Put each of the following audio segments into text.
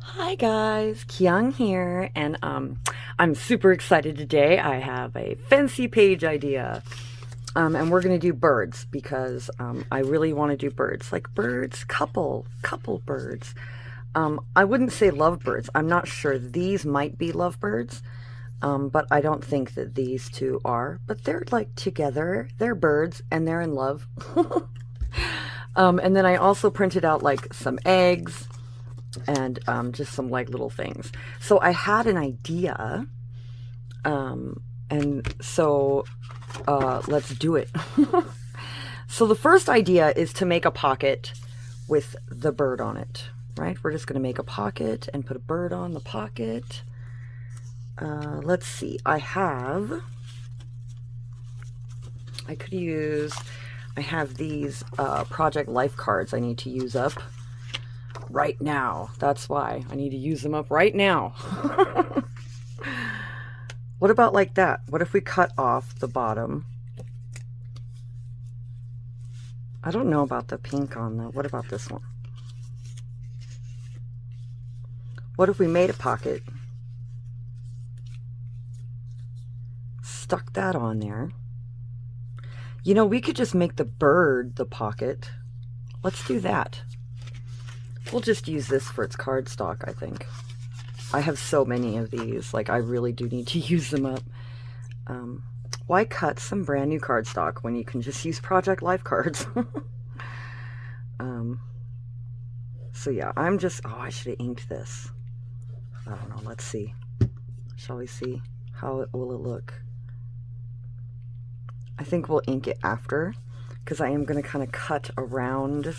Hi guys, Kyung here, and I'm super excited today. I have a fancy page idea, and we're gonna do birds because I really want to do birds, like birds, couple birds. I wouldn't say lovebirds. I'm not sure. These might be lovebirds, but I don't think that these two are. But they're like together. They're birds, and they're in love. And then I also printed out like some eggs and just some like little things. So I had an idea, and so let's do it. So the first idea is to make a pocket with the bird on it, right? We're just going to make a pocket and put a bird on the pocket. Let's see. I have these Project Life cards I need to use up right now. That's why I need to use them up right now. What about like that? What if we cut off the bottom? I don't know about the pink on the, what about this one? What if we made a pocket, stuck that on there? You know, we could just make the bird the pocket. Let's do that. We'll just use this for its cardstock, I think. I have so many of these, like I really do need to use them up. Why cut some brand new cardstock when you can just use Project Life cards? So yeah, I'm just, oh, I should have inked this. I don't know, let's see. Shall we see? How will it look? I think we'll ink it after, because I am going to kind of cut around.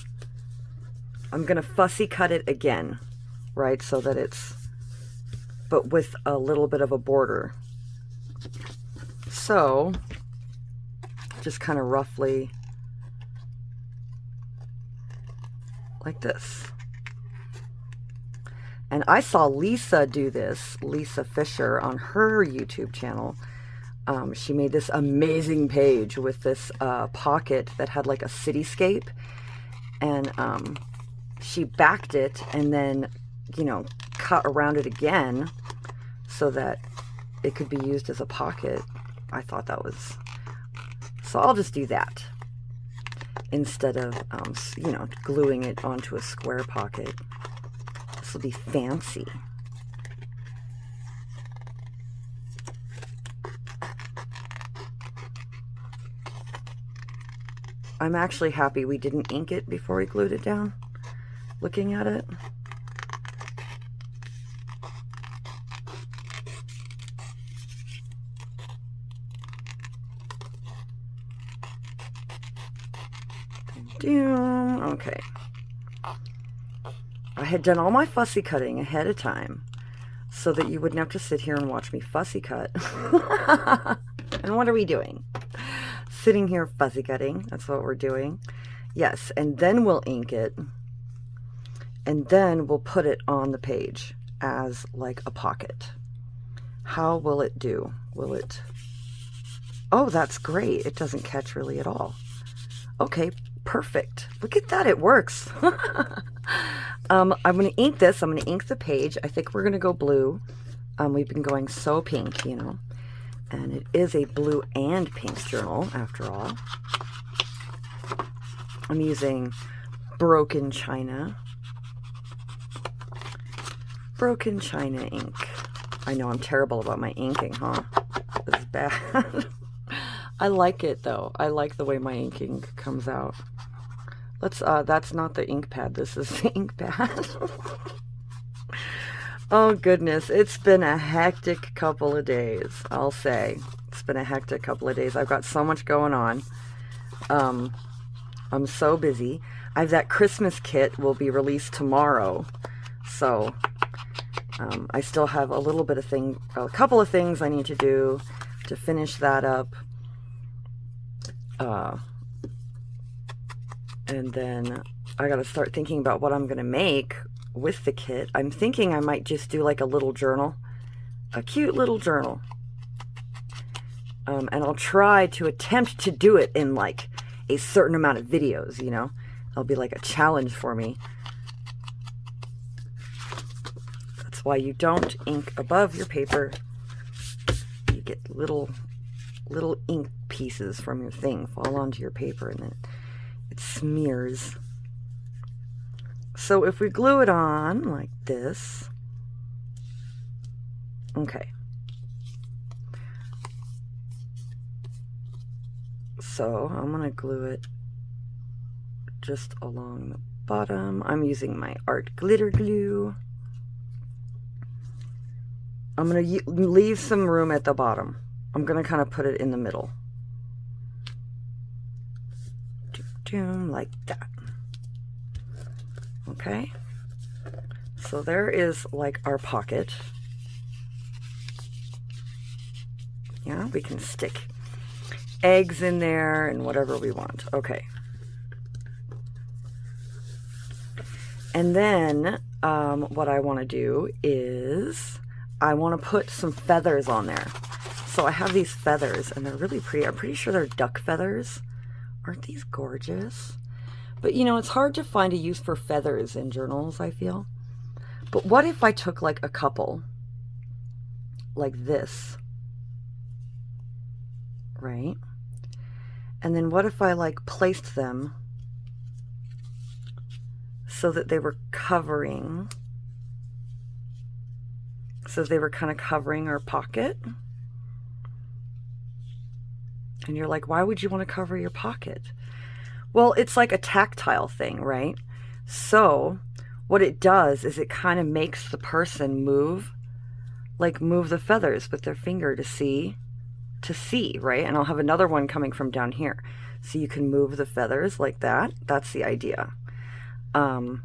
I'm going to fussy cut it again, right? So that it's, but with a little bit of a border. So, just kind of roughly like this. And I saw Lisa do this, Lisa Fisher, on her YouTube channel. She made this amazing page with this pocket that had like a cityscape. And she backed it and then, you know, cut around it again so that it could be used as a pocket. I thought that was, so I'll just do that instead of, you know, gluing it onto a square pocket. This will be fancy. I'm actually happy we didn't ink it before we glued it down, looking at it. Okay. I had done all my fussy cutting ahead of time so that you wouldn't have to sit here and watch me fussy cut. And what are we doing? Sitting here fussy cutting. That's what we're doing. Yes, and then we'll ink it. And then we'll put it on the page as like a pocket. How will it do? Will it... Oh, that's great. It doesn't catch really at all. Okay, perfect. Look at that. It works. I'm going to ink this. I'm going to ink the page. I think we're going to go blue. We've been going so pink, you know. And it is a blue and pink journal, after all. I'm using Broken China. Broken China ink. I know I'm terrible about my inking, huh? This is bad. I like it, though. I like the way my inking comes out. Let's, that's not the ink pad. This is the ink pad. Oh, goodness. It's been a hectic couple of days, I'll say. It's been a hectic couple of days. I've got so much going on. I'm so busy. That Christmas kit will be released tomorrow. So, I still have a little bit of a couple of things I need to do to finish that up. And then I got to start thinking about what I'm going to make with the kit. I'm thinking I might just do like a little journal, a cute little journal. And I'll try to attempt to do it in like a certain amount of videos, you know. It'll be like a challenge for me. That's why you don't ink above your paper. You get little ink pieces from your thing fall onto your paper, and then it smears. So if we glue it on like this, okay. So I'm going to glue it just along the bottom. I'm using my art glitter glue. I'm going to leave some room at the bottom. I'm going to kind of put it in the middle. Like that. Okay. So there is like our pocket. Yeah, we can stick eggs in there and whatever we want. Okay. And then what I want to do is I want to put some feathers on there. So I have these feathers and they're really pretty. I'm pretty sure they're duck feathers. Aren't these gorgeous? But you know, it's hard to find a use for feathers in journals, I feel. But what if I took like a couple like this, right? And then what if I like placed them so that they were covering, so they were kind of covering our pocket? And you're like, why would you want to cover your pocket? Well, it's like a tactile thing, right? So what it does is it kind of makes the person move, like move the feathers with their finger to see, right? And I'll have another one coming from down here. So you can move the feathers like that. That's the idea. And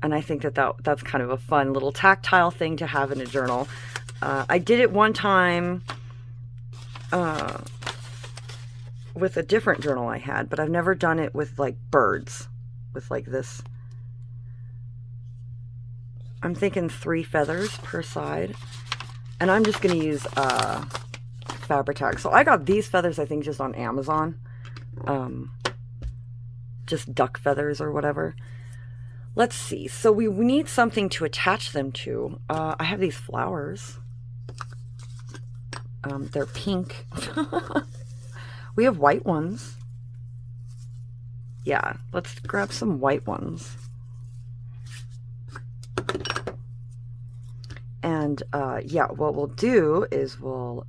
I think that's kind of a fun little tactile thing to have in a journal. I did it one time with a different journal I had, but I've never done it with like birds, with like this. I'm thinking 3 feathers per side, and I'm just going to use Fabri-Tac. So I got these feathers, I think, just on Amazon, just duck feathers or whatever. Let's see. So we need something to attach them to. I have these flowers. They're pink. We have white ones. Yeah, let's grab some white ones. And yeah, what we'll do is we'll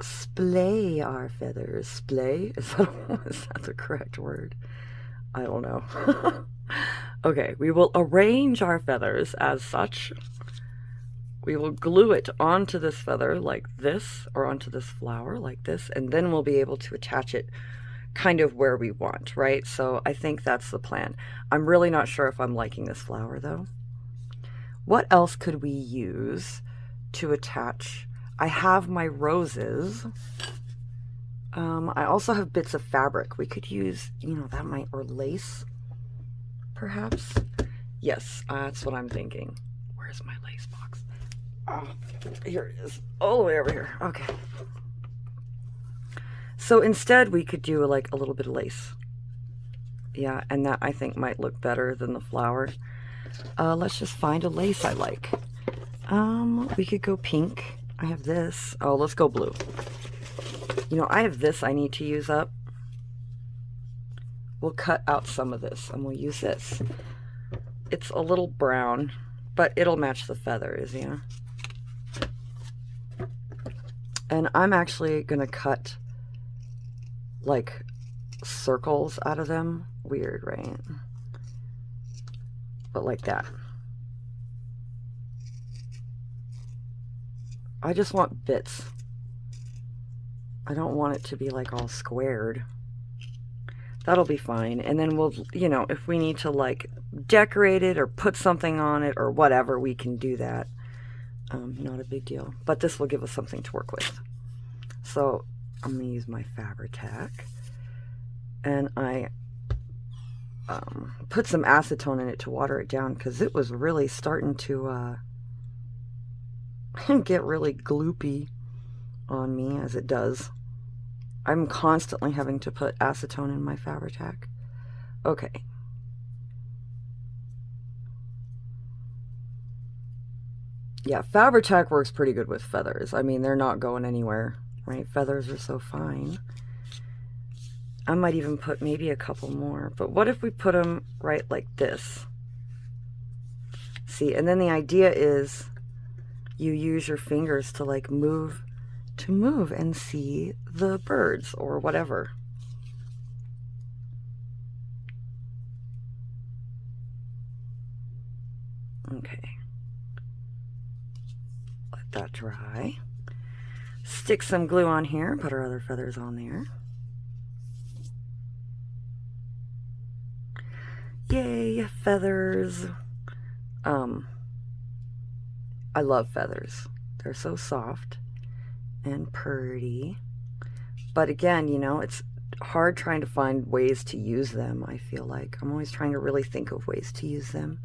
splay our feathers. Splay? Is that the correct word? I don't know. Okay, we will arrange our feathers as such. We will glue it onto this feather like this, or onto this flower like this, and then we'll be able to attach it kind of where we want, right? So I think that's the plan. I'm really not sure if I'm liking this flower though. What else could we use to attach? I have my roses. I also have bits of fabric. We could use, you know, that might, or lace, perhaps. Yes, that's what I'm thinking. Where's my lace box? Oh, here it is, all the way over here. Okay. So instead we could do like a little bit of lace. Yeah, and that I think might look better than the flower. Let's just find a lace I like. We could go pink. I have this. Oh, let's go blue. You know, I have this I need to use up. We'll cut out some of this and we'll use this. It's a little brown, but it'll match the feathers, yeah. And I'm actually gonna cut like circles out of them. Weird, right? But like that. I just want bits. I don't want it to be like all squared. That'll be fine. And then we'll, you know, if we need to like decorate it or put something on it or whatever, we can do that. Not a big deal. But this will give us something to work with. So I'm going to use my Fabri-Tac. And I put some acetone in it to water it down because it was really starting to get really gloopy on me, as it does. I'm constantly having to put acetone in my Fabri-Tac. Okay. Yeah, Fabri-Tac works pretty good with feathers. I mean, they're not going anywhere, right? Feathers are so fine. I might even put maybe a couple more. But what if we put them right like this? See, and then the idea is you use your fingers to like move and see the birds or whatever. Okay. Let that dry. Stick some glue on here, put our other feathers on there. Yay, feathers. I love feathers. They're so soft and pretty. But again, you know, it's hard trying to find ways to use them, I feel like. I'm always trying to really think of ways to use them.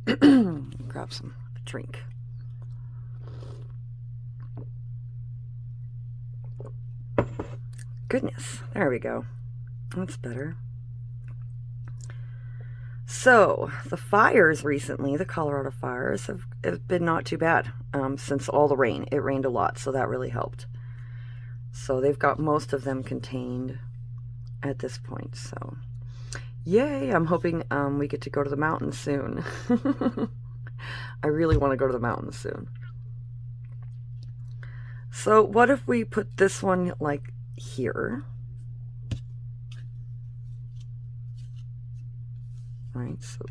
Grab some drink. Goodness, there we go. That's better. So, the fires recently, the Colorado fires, have been not too bad since all the rain. It rained a lot, so that really helped. So they've got most of them contained at this point. So, yay! I'm hoping we get to go to the mountains soon. I really want to go to the mountains soon. So what if we put this one like here? Right, so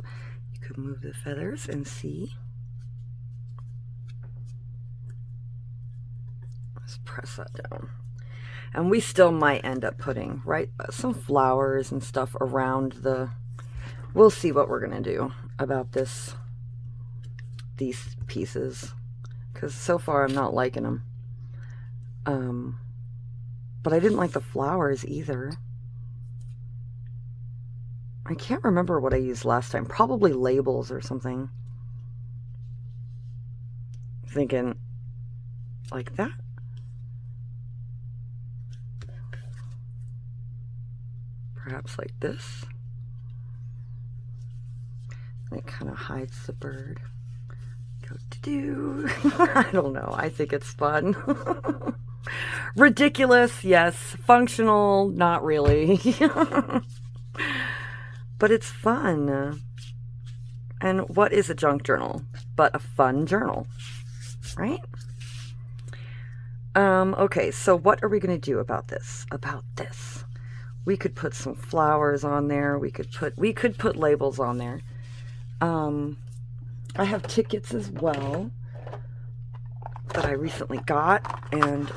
you could move the feathers and see. Let's press that down. And we still might end up putting, right, some flowers and stuff around the... We'll see what we're going to do about these pieces. Because so far I'm not liking them. But I didn't like the flowers either. I can't remember what I used last time. Probably labels or something. Thinking like that. Perhaps like this. It kind of hides the bird. Go to do. I don't know. I think it's fun. Ridiculous, yes. Functional, not really. But it's fun. And what is a junk journal but a fun journal, right? Okay, so what are we going to do about this? We could put some flowers on there. We could put labels on there. I have tickets as well that I recently got, and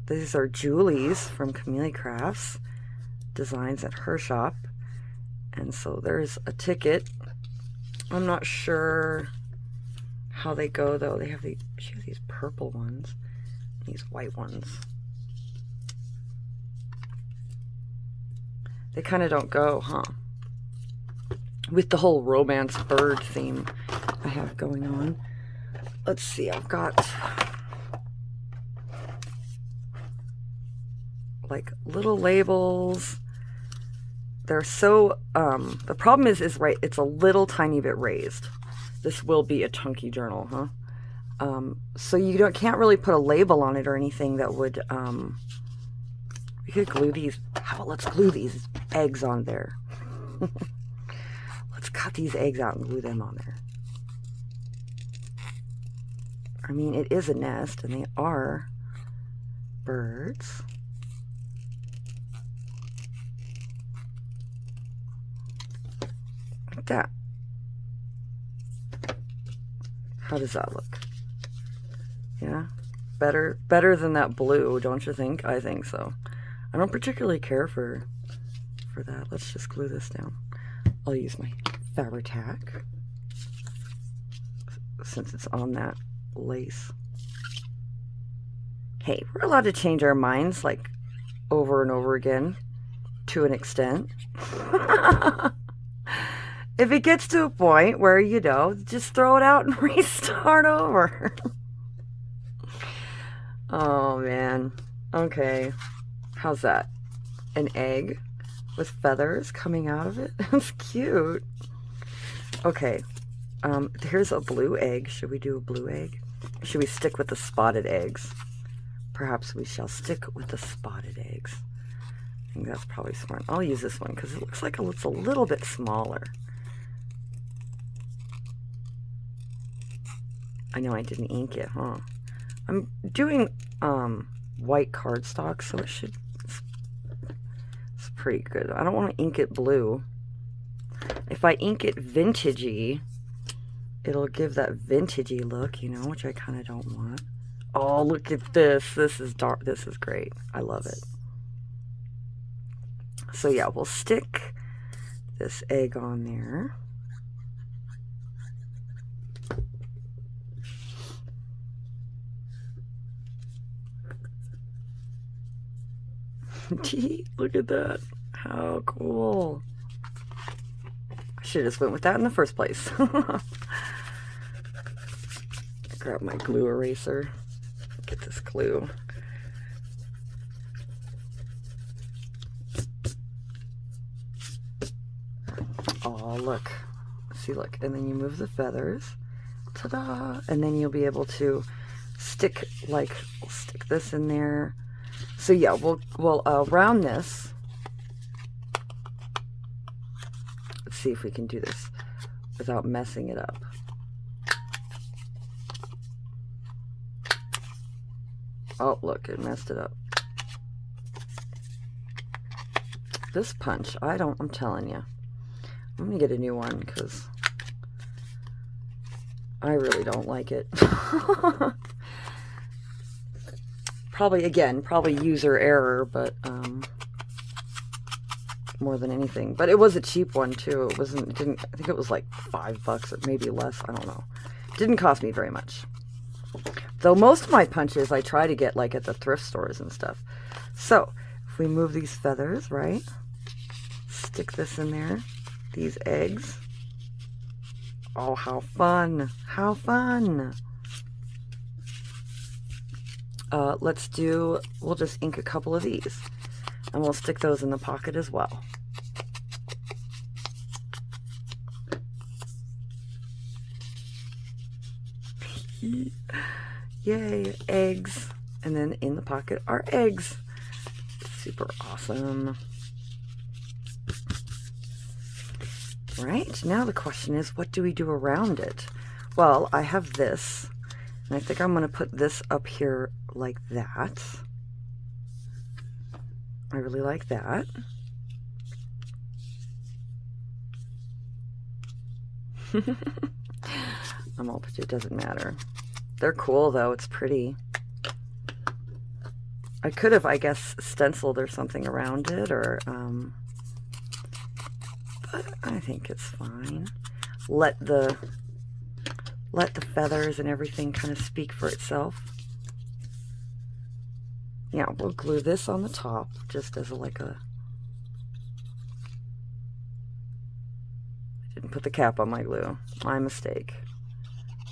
these are Julie's from Camellia Crafts designs at her shop. And so there's a ticket. I'm not sure how they go though. She has these purple ones, these white ones. They kind of don't go, huh? With the whole romance bird theme I have going on. Let's see, I've got like little labels. They're so, the problem is right, it's a little tiny bit raised. This will be a chunky journal, huh? So you can't really put a label on it or anything that would, we could glue these, how about let's glue these eggs on there. Let's cut these eggs out and glue them on there. I mean, it is a nest and they are birds. Like that. How does that look? Yeah, better than that blue, don't you think? I think so. I don't particularly care for that. Let's just glue this down. I'll use my Fabri-Tac since it's on that lace. Hey, we're allowed to change our minds like over and over again to an extent. If it gets to a point where, you know, just throw it out and restart over. Oh, man. Okay. How's that? An egg with feathers coming out of it? That's cute. Okay. Here's a blue egg. Should we do a blue egg? Should we stick with the spotted eggs? Perhaps we shall stick with the spotted eggs. I think that's probably smart. I'll use this one because it looks like it's a little bit smaller. I know I didn't ink it, huh? I'm doing white cardstock, so it's pretty good. I don't want to ink it blue. If I ink it vintagey, it'll give that vintagey look, you know, which I kind of don't want. Oh, look at this. This is dark. This is great. I love it. So yeah, we'll stick this egg on there. Look at that. How cool. I should have just went with that in the first place. Grab my glue eraser. Get this glue. Oh, look. See, look. And then you move the feathers. Ta-da! And then you'll be able to stick, like, we'll stick this in there. So yeah, we'll round this. Let's see if we can do this without messing it up. Oh, look, it messed it up. This punch, I'm telling you. I'm gonna get a new one because I really don't like it. Probably user error, but more than anything. But it was a cheap one too. I think it was like $5 or maybe less. I don't know. It didn't cost me very much. Though most of my punches I try to get like at the thrift stores and stuff. So if we move these feathers, right? Stick this in there. These eggs. Oh, how fun. How fun. We'll just ink a couple of these and we'll stick those in the pocket as well. Yay, eggs. And then in the pocket are eggs. Super awesome. Right, now the question is, what do we do around it? Well, I have this. And I think I'm going to put this up here like that. I really like that. It doesn't matter. They're cool though, it's pretty. I could have, I guess, stenciled or something around it, or, but I think it's fine. Let the feathers and everything kind of speak for itself. Yeah, we'll glue this on the top just as I didn't put the cap on my glue. My mistake.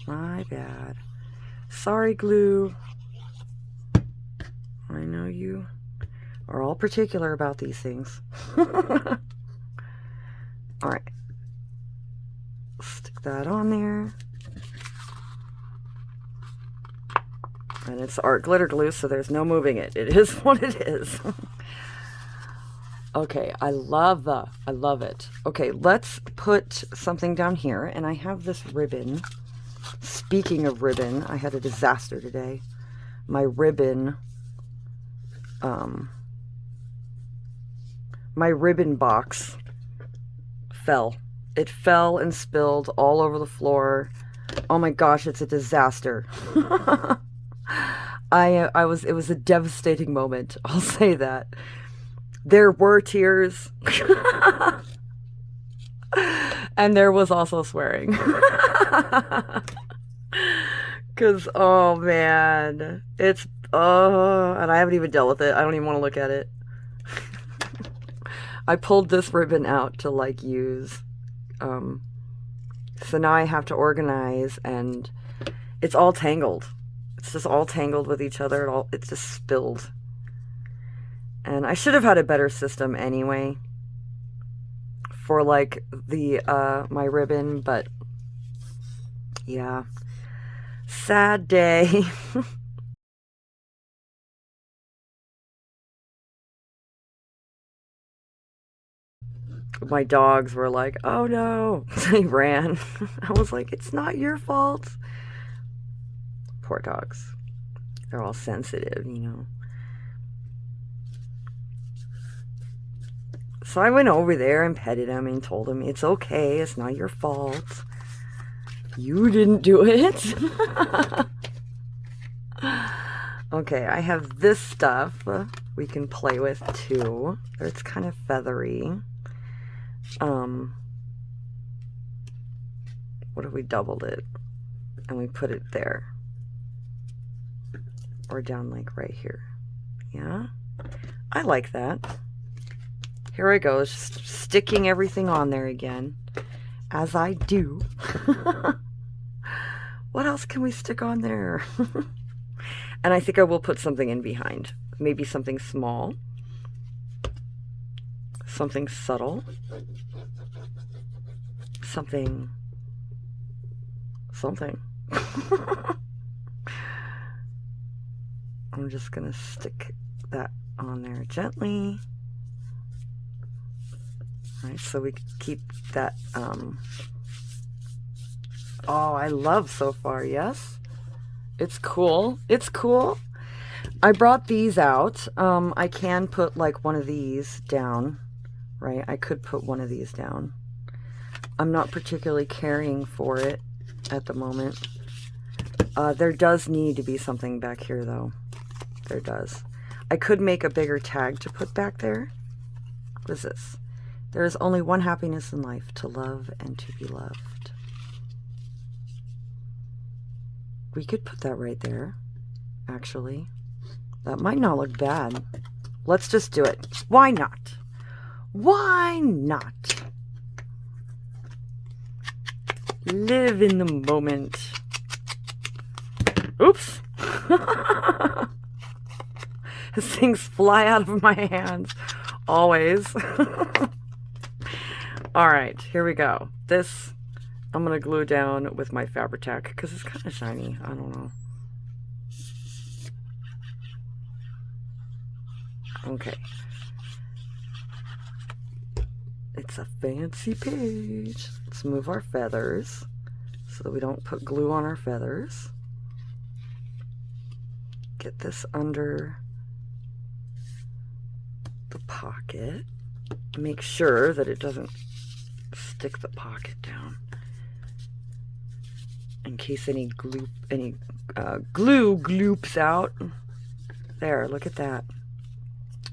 My bad. Sorry, glue. I know you are all particular about these things. All right. Stick that on there. And it's art glitter glue, so there's no moving it. It is what it is. Okay, I love it. Okay, let's put something down here. And I have this ribbon. Speaking of ribbon, I had a disaster today. My ribbon box fell. It fell and spilled all over the floor. Oh my gosh, it's a disaster. It was a devastating moment. I'll say that. There were tears. And there was also swearing. Because, oh man, and I haven't even dealt with it. I don't even want to look at it. I pulled this ribbon out to use. So now I have to organize, and it's all tangled. It's just all tangled with each other. It's just spilled. And I should have had a better system anyway for my ribbon, but Yeah. Sad day. My dogs were like, oh no. They ran. I was like, it's not your fault. Poor dogs. They're all sensitive, you know. So I went over there and petted him and told him, it's okay, it's not your fault. You didn't do it. Okay, I have this stuff we can play with too. It's kind of feathery. What if we doubled it and we put it there? Or down like right here. Yeah, I like that. Here I go, just sticking everything on there again, as I do. What else can we stick on there? And I think I will put something in behind. Maybe something small. Something subtle. Something. I'm just gonna stick that on there gently. Right, so we keep that, oh, I love so far, yes? It's cool. It's cool. I brought these out. I can put like one of these down, right? I could put one of these down. I'm not particularly caring for it at the moment. There does need to be something back here though. There does. I could make a bigger tag to put back there. What is this? There is only one happiness in life, to love and to be loved. We could put that right there, actually. That might not look bad. Let's just do it. Why not? Why not? Live in the moment. Oops. Things fly out of my hands. Always. Alright, here we go. This I'm going to glue down with my Fabri-Tac because it's kind of shiny. I don't know. Okay. It's a fancy page. Let's move our feathers so that we don't put glue on our feathers. Get this under the pocket. Make sure that it doesn't stick the pocket down in case any glue gloops out. There, look at that.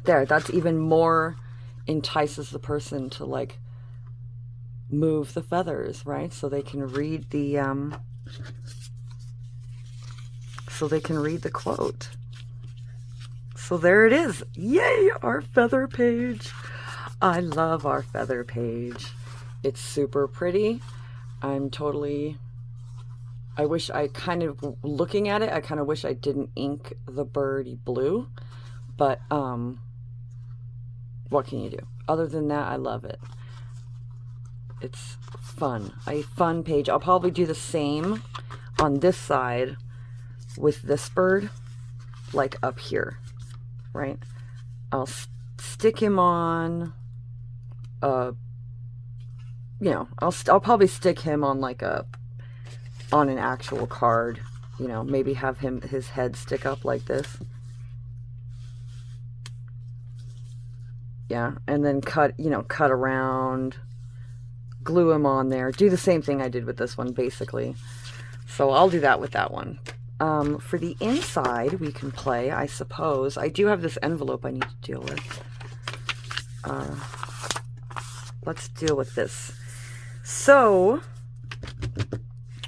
There, that's even more entices the person to like move the feathers, right? So they can read the quote. So there it is. Yay, our feather page. I love our feather page. It's super pretty. I wish I kind of, looking at it, I kind of wish I didn't ink the birdie blue, but what can you do? Other than that, I love it. It's fun. A fun page. I'll probably do the same on this side with this bird, like up here, right? I'll stick him on, you know, I'll probably stick him on like on an actual card, you know, maybe have his head stick up like this. Yeah, and then cut around, glue him on there. Do the same thing I did with this one, basically. So I'll do that with that one. For the inside, we can play, I suppose. I do have this envelope I need to deal with. Let's deal with this. So,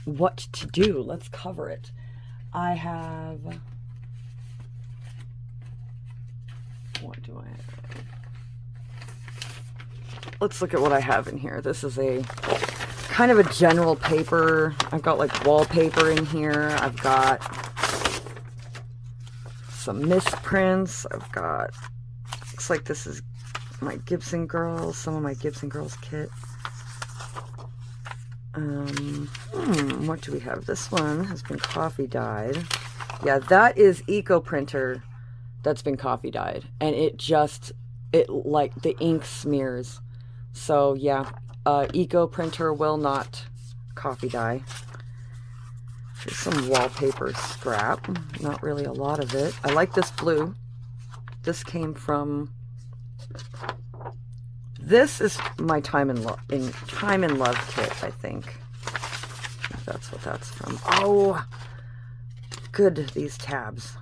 what to do? Let's cover it. I have... What do I have? Let's look at what I have in here. This is a kind of a general paper. I've got like wallpaper in here. I've got some misprints. I've got, looks like this is my Gibson Girls, some of my Gibson Girls kit. What do we have? This one has been coffee dyed. Yeah, that is Eco Printer that's been coffee dyed, and it like the ink smears. So yeah, Eco Printer will not coffee dye. Here's some wallpaper scrap. Not really a lot of it. I like this blue. This came from. This is my Time in Love kit, I think. That's what that's from. Oh, good, these tabs.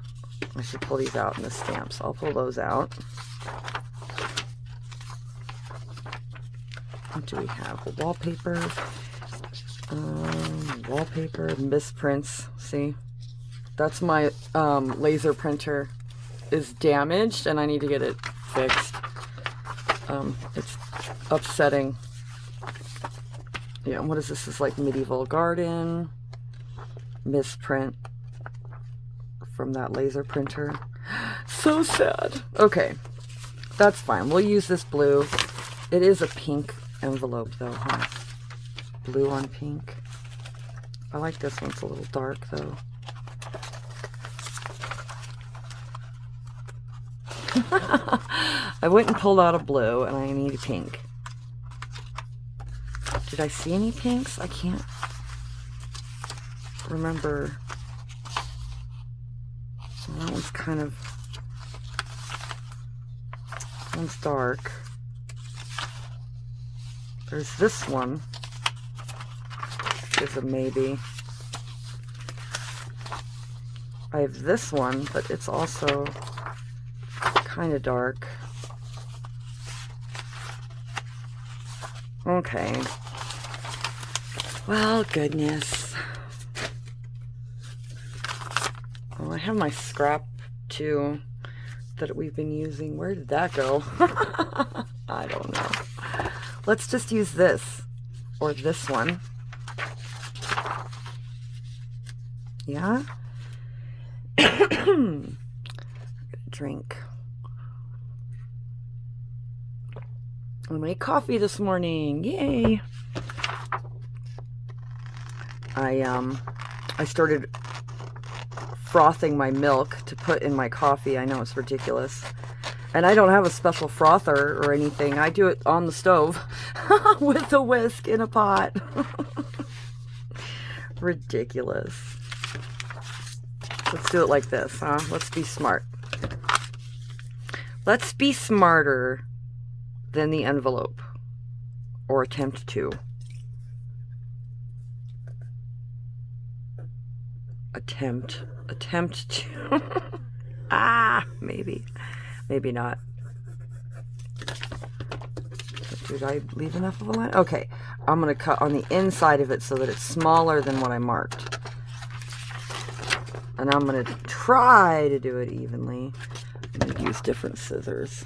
I should pull these out in the stamps. I'll pull those out. What do we have? Wallpaper. Wallpaper, misprints. See? That's my laser printer is damaged and I need to get it fixed. It's upsetting. Yeah, what is this? This is like Medieval Garden. Misprint from that laser printer. So sad. Okay, that's fine. We'll use this blue. It is a pink envelope though, huh? Blue on pink. I like this one. It's a little dark though. I went and pulled out a blue and I need a pink. Did I see any pinks? I can't remember. Well, that one's kind of, that one's dark. There's this one. Is a maybe. I have this one, but it's also kind of dark. Okay. Well, goodness. Oh, I have my scrap too that we've been using. Where did that go? I don't know. Let's just use this or this one. Yeah. Drink. I made coffee this morning. Yay! I started frothing my milk to put in my coffee. I know it's ridiculous. And I don't have a special frother or anything. I do it on the stove with a whisk in a pot. Ridiculous. Let's do it like this, huh? Let's be smart. Let's be smarter than the envelope. Or attempt to. Attempt to. Maybe. Maybe not. Did I leave enough of a line? Okay. I'm going to cut on the inside of it so that it's smaller than what I marked. And I'm going to try to do it evenly. I'm going to use different scissors.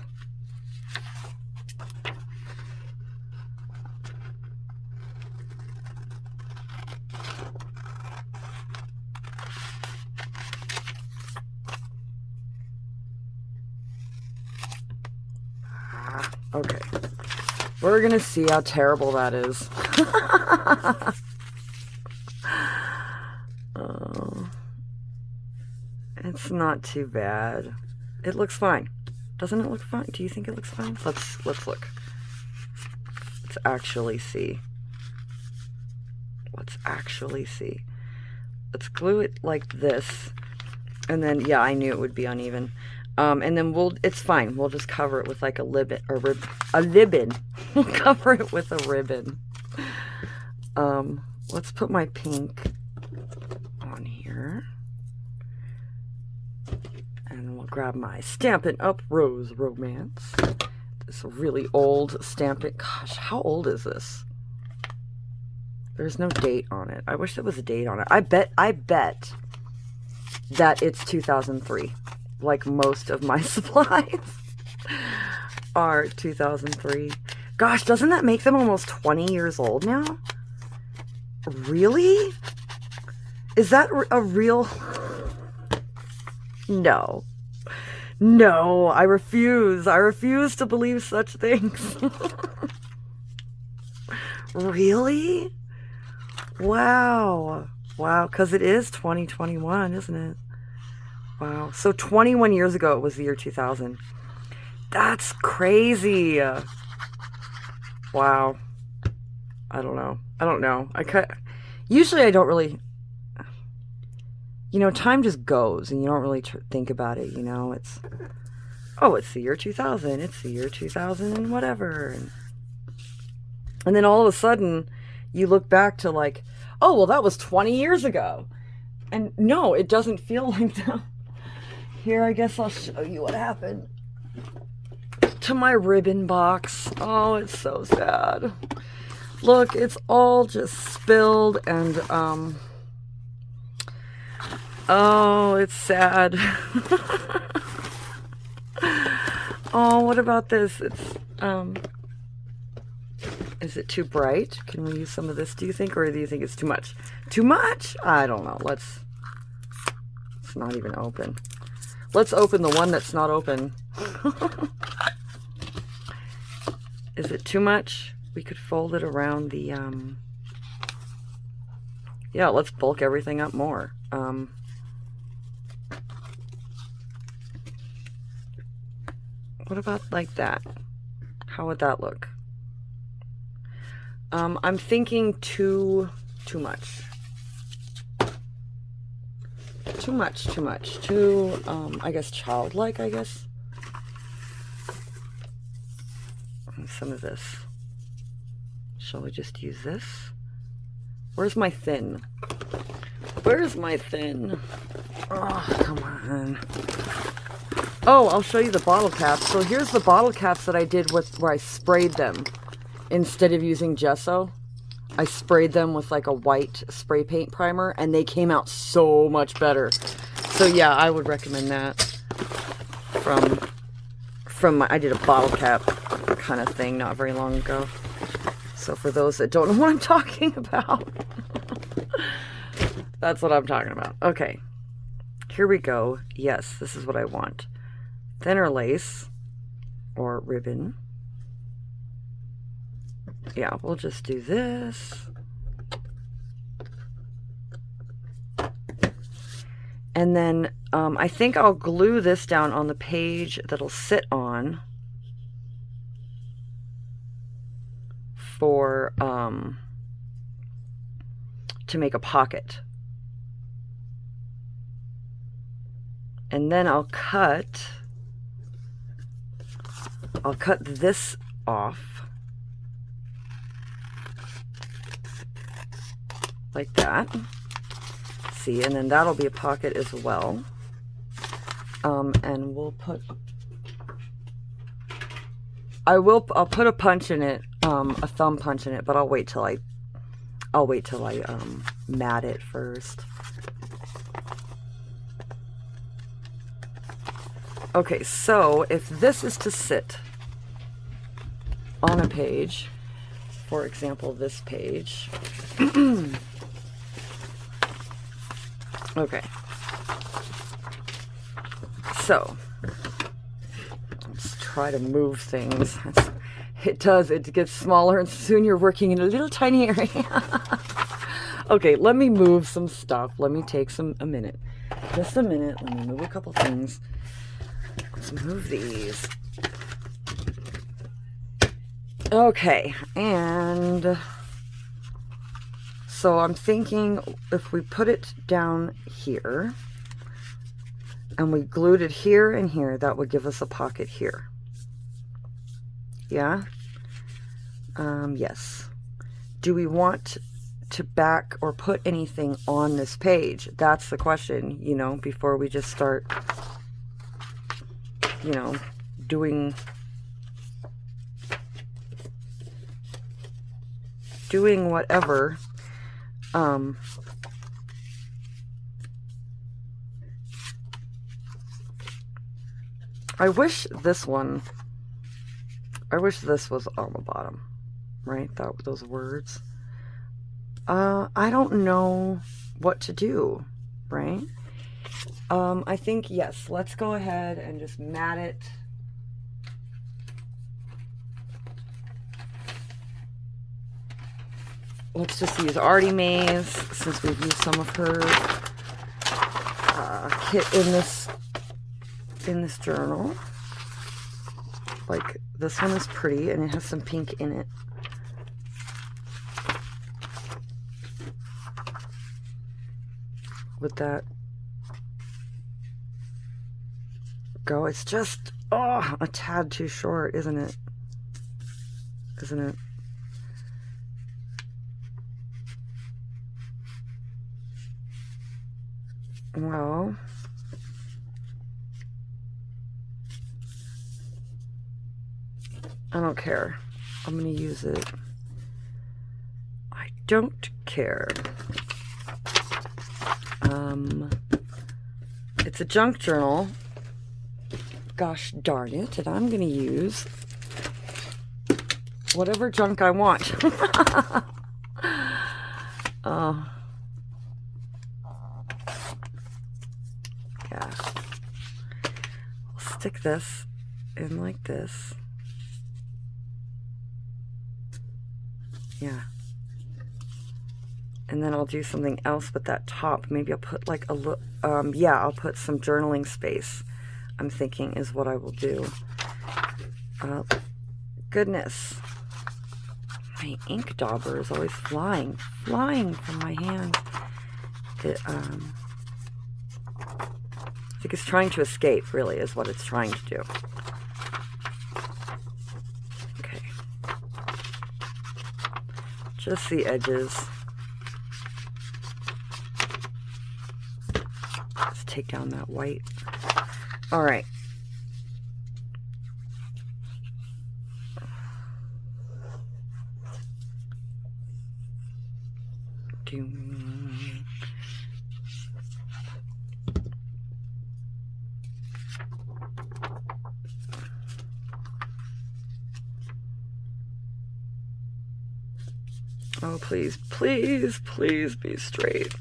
Okay. We're going to see how terrible that is. It's not too bad. It looks fine. Doesn't it look fine? Do you think it looks fine? Let's look. Let's actually see. Let's actually see. Let's glue it like this. And then, yeah, I knew it would be uneven. And then it's fine. We'll just cover it with like a ribbon. We'll cover it with a ribbon. Let's put my pink on here. And we'll grab my Stampin' Up! Rose Romance. This really old Stampin'. Gosh, how old is this? There's no date on it. I wish there was a date on it. I bet that it's 2003. Like most of my supplies are 2003. Gosh, doesn't that make them almost 20 years old now? Really? Is that a real... No. No, I refuse. I refuse to believe such things. Really? Wow. Wow, because it is 2021, isn't it? Wow. So 21 years ago, it was the year 2000. That's crazy. Wow. I don't know. Usually I don't really, time just goes and you don't really think about it, It's, oh, it's the year 2000. It's the year 2000 and whatever. And then all of a sudden you look back to like, oh, well, that was 20 years ago. And no, it doesn't feel like that. Here, I guess I'll show you what happened to my ribbon box. Oh, it's so sad. Look, it's all just spilled and, oh, it's sad. Oh, what about this? It's, is it too bright? Can we use some of this, do you think? Or do you think it's too much? Too much? I don't know. It's not even open. Let's open the one that's not open. Is it too much? We could fold it around the, yeah, let's bulk everything up more. What about like that? How would that look? I'm thinking too much. Too much. Too, I guess, childlike, I guess. And some of this. Shall we just use this? Where's my thin? Where's my thin? Oh, come on. Oh, I'll show you the bottle caps. So here's the bottle caps that I did with where I sprayed them. Instead of using gesso, I sprayed them with like a white spray paint primer and they came out so much better. So yeah, I would recommend that from my, I did a bottle cap kind of thing not very long ago. So for those that don't know what I'm talking about, that's what I'm talking about. Okay, here we go. Yes, this is what I want. Thinner lace or ribbon. Yeah, we'll just do this. And then I think I'll glue this down on the page that'll sit on for to make a pocket. And then I'll cut this off. Like that. See, and then that'll be a pocket as well. And we'll put, I'll put a punch in it, a thumb punch in it, but I'll wait till I mat it first. Okay, so if this is to sit on a page, for example, this page. Okay, so let's try to move things. It gets smaller and soon you're working in a little tiny area. Okay, let me move some stuff. Let me take a minute. Just a minute. Let me move a couple things. Let's move these. Okay, and so I'm thinking if we put it down here and we glued it here and here, that would give us a pocket here. Yeah? Yes. Do we want to back or put anything on this page? That's the question, before we just start, doing whatever. I wish this was on the bottom, right? Those words. I don't know what to do, right? I think, yes, let's go ahead and just mat it. let's just use Artie Mae's, since we've used some of her kit in this journal. Like, this one is pretty, and it has some pink in it. With that go, it's just, oh, a tad too short, isn't it? Isn't it? Well, I don't care. I'm going to use it. I don't care. It's a junk journal. Gosh darn it. And I'm going to use whatever junk I want. Yeah. I'll stick this in like this. Yeah. And then I'll do something else with that top. Maybe I'll put like a yeah, I'll put some journaling space, I'm thinking, is what I will do. Goodness. My ink dauber is always flying from my hand. It, I think it's trying to escape, really, is what it's trying to do. Okay. Just the edges. Let's take down that white. All right. Oh, please, please, please be straight.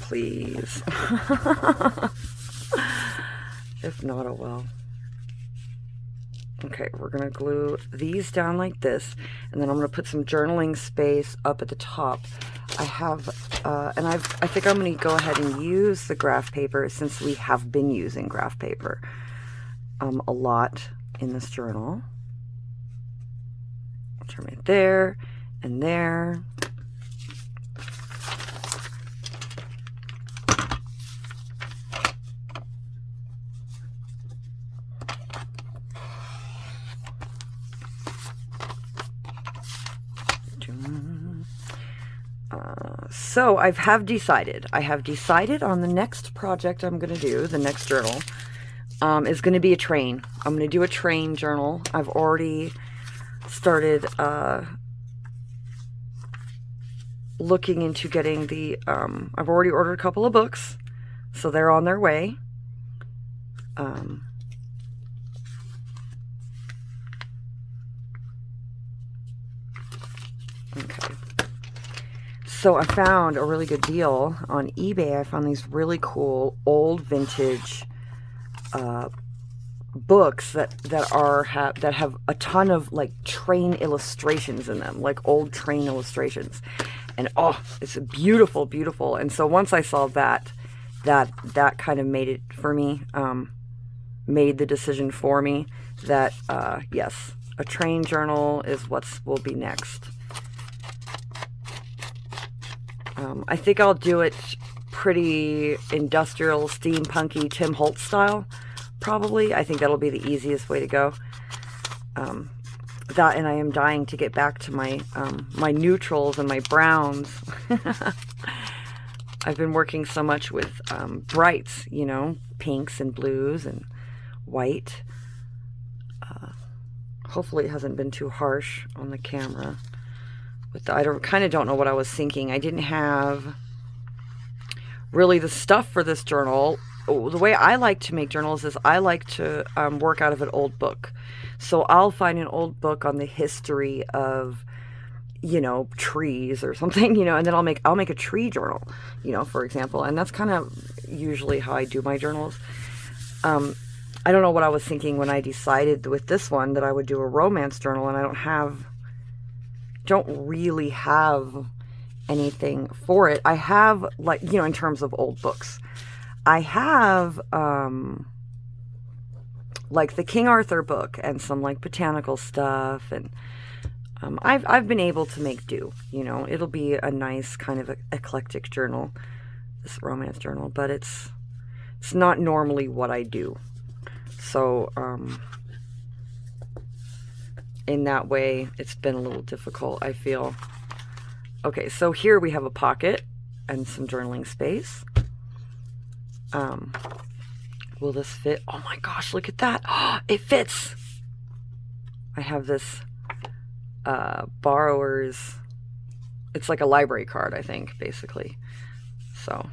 Please. If not, oh well. Okay, we're going to glue these down like this, and then I'm going to put some journaling space up at the top. I have, and I think I'm going to go ahead and use the graph paper, since we have been using graph paper a lot in this journal. Turn it there and there. So I have decided on the next project I'm going to do, the next journal, is going to be a train. I'm going to do a train journal. I've already started looking into getting the, I've already ordered a couple of books, so they're on their way. Okay. So I found a really good deal on eBay. I found these really cool old vintage books that have a ton of like train illustrations in them, like old train illustrations, and oh, it's beautiful, beautiful. And so once I saw that kind of made it for me, made the decision for me that yes, a train journal is what will be next. I think I'll do it pretty industrial, steampunky, Tim Holtz style. Probably. I think that'll be the easiest way to go. That, and I am dying to get back to my my neutrals and my browns. I've been working so much with brights, you know, pinks and blues and white. Hopefully it hasn't been too harsh on the camera. I kind of don't know what I was thinking. I didn't have really the stuff for this journal. The way I like to make journals is I like to work out of an old book. So I'll find an old book on the history of, you know, trees or something, you know, and then I'll make a tree journal, you know, for example. And that's kind of usually how I do my journals. I don't know what I was thinking when I decided with this one that I would do a romance journal, and I don't have don't really have anything for it. I have, like, you know, in terms of old books, I have like the King Arthur book and some like botanical stuff, and I've been able to make do. You know, it'll be a nice kind of eclectic journal, this romance journal, but it's not normally what I do. So in that way, it's been a little difficult, I feel. Okay, so here we have a pocket and some journaling space. Will this fit? Oh my gosh, look at that. Oh, it fits. I have this borrower's, it's like a library card, I think, basically. So,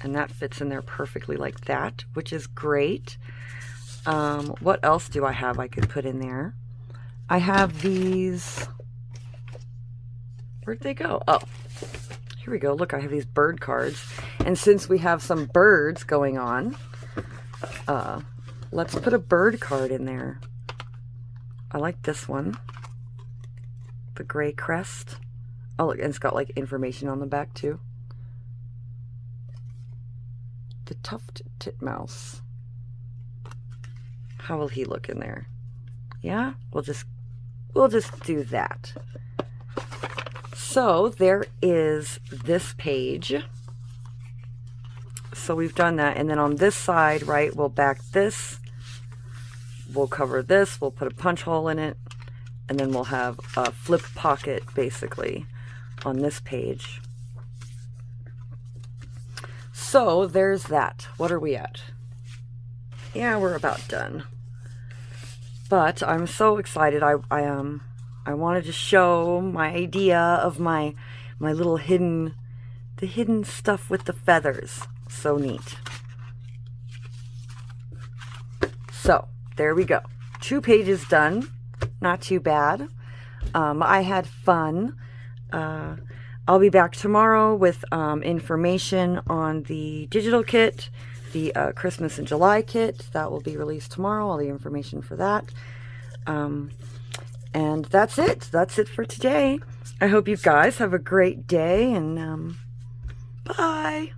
and that fits in there perfectly like that, which is great. What else do I have I could put in there? I have these. Where'd they go? Oh, here we go. Look, I have these bird cards. And since we have some birds going on, let's put a bird card in there. I like this one. The gray crest. Oh, look, and it's got like information on the back too. The tuft titmouse. How will he look in there? Yeah, we'll just do that. So there is this page. So we've done that, and then on this side, right, we'll back this, we'll cover this, we'll put a punch hole in it, and then we'll have a flip pocket basically on this page. So there's that. What are we at? Yeah, we're about done. But I'm so excited. I wanted to show my idea of my little hidden stuff with the feathers. So neat. So there we go. 2 pages done. Not too bad. I had fun. I'll be back tomorrow with information on the digital kit, the Christmas in July kit. That will be released tomorrow. All the information for that. And that's it. That's it for today. I hope you guys have a great day, and bye.